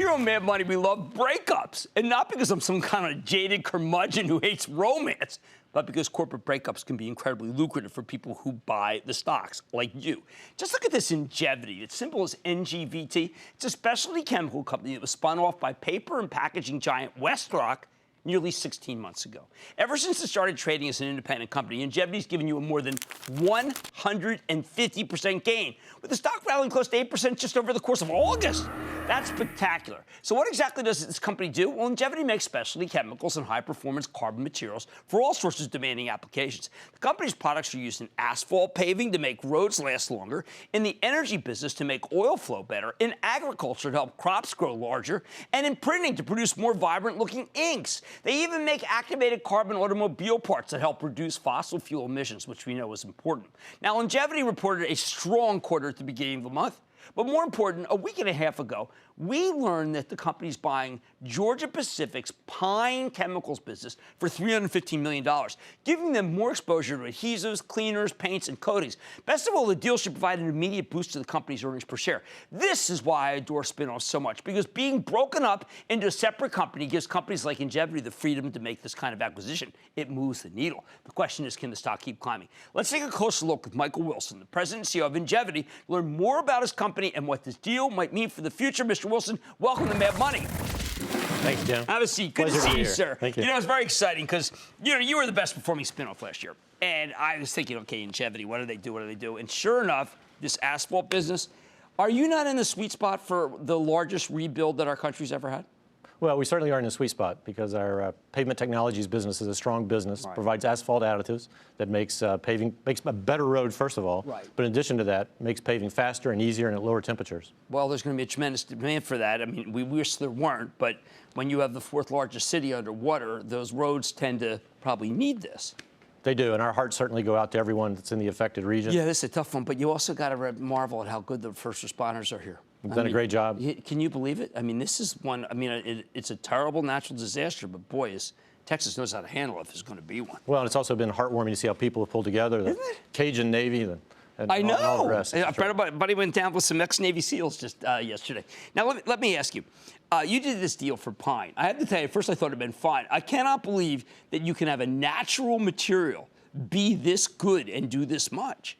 Here on Mad Money, we love breakups. And not because I'm some kind of jaded curmudgeon who hates romance, but because corporate breakups can be incredibly lucrative for people who buy the stocks, like you. Just look at this Ingevity. It's simple as Ingevity. It's a specialty chemical company that was spun off by paper and packaging giant WestRock nearly 16 months ago. Ever since it started trading as an independent company, Ingevity's given you a more than 150% gain, with the stock rallying close to 8% just over the course of August. That's spectacular. So what exactly does this company do? Well, Ingevity makes specialty chemicals and high-performance carbon materials for all sorts of demanding applications. The company's products are used in asphalt paving to make roads last longer, in the energy business to make oil flow better, in agriculture to help crops grow larger, and in printing to produce more vibrant-looking inks. They even make activated carbon automobile parts that help reduce fossil fuel emissions, which we know is important. Now, Ingevity reported a strong quarter at the beginning of the month. But more important, a week and a half ago, we learned that the company's buying Georgia Pacific's Pine Chemicals business for $315 million, giving them more exposure to adhesives, cleaners, paints, and coatings. Best of all, the deal should provide an immediate boost to the company's earnings per share. This is why I adore spinoffs so much, because being broken up into a separate company gives companies like Ingevity the freedom to make this kind of acquisition. It moves the needle. The question is, can the stock keep climbing? Let's take a closer look with Michael Wilson, the president and CEO of Ingevity, to learn more about his company and what this deal might mean for the future. Mr. Wilson, welcome to Mad Money. Thanks, Jim. Have a seat. Good to see you, sir. Thank you. You know, it's very exciting because, you were the best performing spinoff last year. And I was thinking, okay, Ingevity, what do they do? What do they do? And sure enough, this asphalt business, are you not in the sweet spot for the largest rebuild that our country's ever had? Well, we certainly are in a sweet spot because our pavement technologies business is a strong business, right. Provides asphalt additives that makes paving, makes a better road, first of all. Right. But in addition to that, makes paving faster and easier and at lower temperatures. Well, there's going to be a tremendous demand for that. I mean, we wish there weren't, but when you have the fourth largest city underwater, those roads tend to probably need this. They do, and our hearts certainly go out to everyone that's in the affected region. Yeah, this is a tough one, but you also got to marvel at how good the first responders are here. We've done a great job. Can you believe it? I mean, this is one, I mean, it's a terrible natural disaster, but boy, Texas knows how to handle it if there's going to be one. Well, and it's also been heartwarming to see how people have pulled together. The Cajun Navy, and I know. All the rest. A buddy went down with some ex-Navy SEALs just yesterday. Now, let me ask you. You did this deal for Pine. I have to tell you, at first I thought it had been fine. I cannot believe that you can have a natural material be this good and do this much.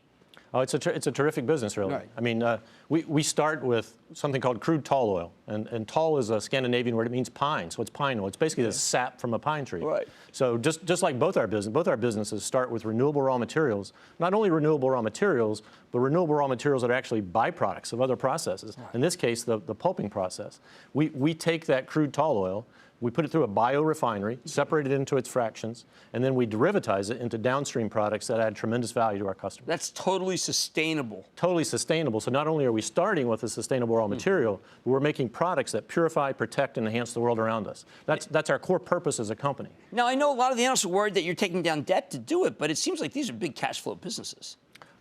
Oh, it's a terrific business, really. Right. I mean, we start with something called crude tall oil, and tall is a Scandinavian word. It means pine, so it's pine oil. It's basically the sap from a pine tree. Right. So just like both our businesses start with renewable raw materials. Not only renewable raw materials, but renewable raw materials that are actually byproducts of other processes. Right. In this case, the pulping process. We take that crude tall oil. We put it through a biorefinery, separate it into its fractions, and then we derivatize it into downstream products that add tremendous value to our customers. That's totally sustainable. Totally sustainable. So not only are we starting with a sustainable raw material, but we're making products that purify, protect, and enhance the world around us. That's our core purpose as a company. Now, I know a lot of the analysts are worried that you're taking down debt to do it, but it seems like these are big cash flow businesses.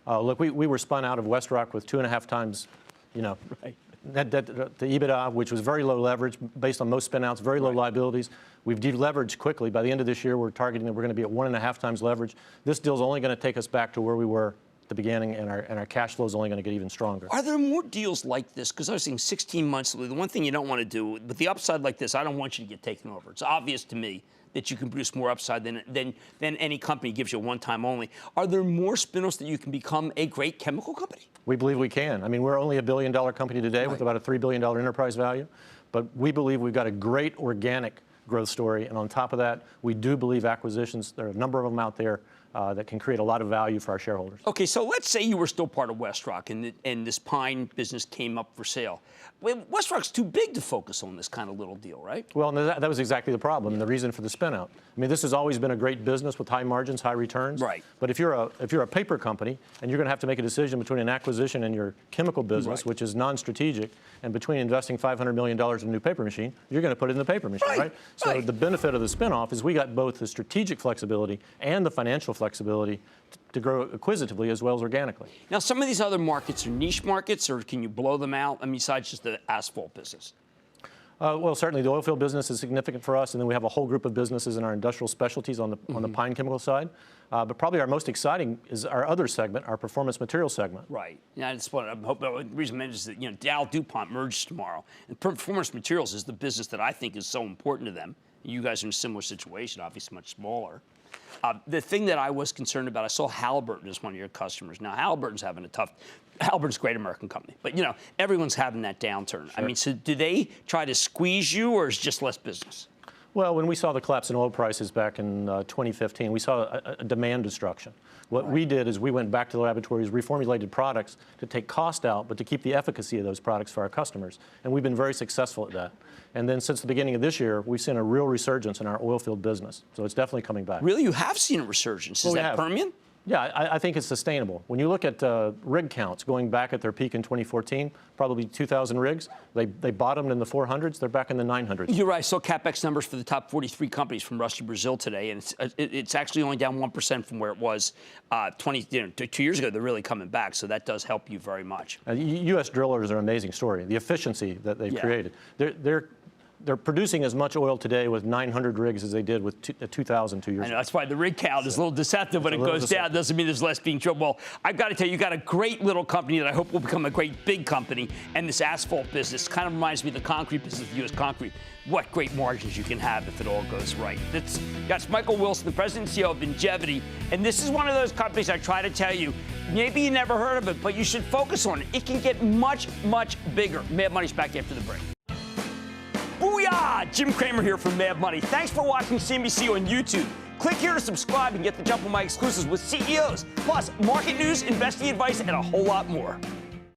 Look, we were spun out of WestRock with 2.5 times, Right. net debt to EBITDA, which was very low leverage based on most spin-outs, very low liabilities. We've deleveraged quickly. By the end of this year, we're targeting that we're going to be at 1.5 times leverage. This deal is only going to take us back to where we were at the beginning, and our cash flow is only going to get even stronger. Are there more deals like this? Because I was saying 16 months, the one thing you don't want to do, with the upside like this, I don't want you to get taken over. It's obvious to me that you can produce more upside than any company gives you one time only. Are there more spin-offs that you can become a great chemical company? We believe we can. I mean, we're only $1 billion company today with about a $3 billion enterprise value, but we believe we've got a great organic growth story, and on top of that, we do believe acquisitions, there are a number of them out there that can create a lot of value for our shareholders. Okay, so let's say you were still part of WestRock and this Pine business came up for sale. Well, WestRock's too big to focus on this kind of little deal, right? Well, that was exactly the problem and the reason for the spin-out. I mean, this has always been a great business with high margins, high returns. Right. But if you're a paper company and you're going to have to make a decision between an acquisition and your chemical business, which is non-strategic, and between investing $500 million in a new paper machine, you're going to put it in the paper machine, right? So the benefit of the spin-off is we got both the strategic flexibility and the financial flexibility to grow acquisitively as well as organically. Now, some of these other markets are niche markets, or can you blow them out? I mean, besides just the asphalt business. Well, certainly the oil field business is significant for us, and then we have a whole group of businesses in our industrial specialties on the pine chemical side. But probably our most exciting is our other segment, our performance materials segment. Right. Yeah, that's what I'm hoping. The reason I mentioned is that Dow DuPont merges tomorrow, and performance materials is the business that I think is so important to them. You guys are in a similar situation, obviously much smaller. The thing that I was concerned about, I saw Halliburton as one of your customers. Now, Halliburton's having a tough. Halliburton's a great American company, but everyone's having that downturn. Sure. I mean, so do they try to squeeze you, or is it just less business? Well, when we saw the collapse in oil prices back in 2015, we saw a demand destruction. What we did is we went back to the laboratories, reformulated products to take cost out, but to keep the efficacy of those products for our customers. And we've been very successful at that. And then since the beginning of this year, we've seen a real resurgence in our oil field business. So it's definitely coming back. Really? You have seen a resurgence? Is that Permian? Yeah, I think it's sustainable. When you look at rig counts going back at their peak in 2014, probably 2,000 rigs, they bottomed in the 400s, they're back in the 900s. You're right. I saw CapEx numbers for the top 43 companies from Rusty Brazil today, and it's actually only down 1% from where it was 2 years ago. They're really coming back, so that does help you very much. U.S. drillers are an amazing story. The efficiency that they've created. They're producing as much oil today with 900 rigs as they did with 2,000 2 years ago. I know, that's why the rig count is a little deceptive. When it goes down, doesn't mean there's less being drilled. Well, I've got to tell you, you got a great little company that I hope will become a great big company. And this asphalt business kind of reminds me of the concrete business, U.S. Concrete. What great margins you can have if it all goes right. That's Michael Wilson, the president and CEO of Ingevity. And this is one of those companies I try to tell you, maybe you never heard of it, but you should focus on it. It can get much, much bigger. Mad Money's back after the break. Booyah! Jim Cramer here from Mad Money. Thanks for watching CNBC on YouTube. Click here to subscribe and get the jump on my exclusives with CEOs, plus market news, investing advice, and a whole lot more.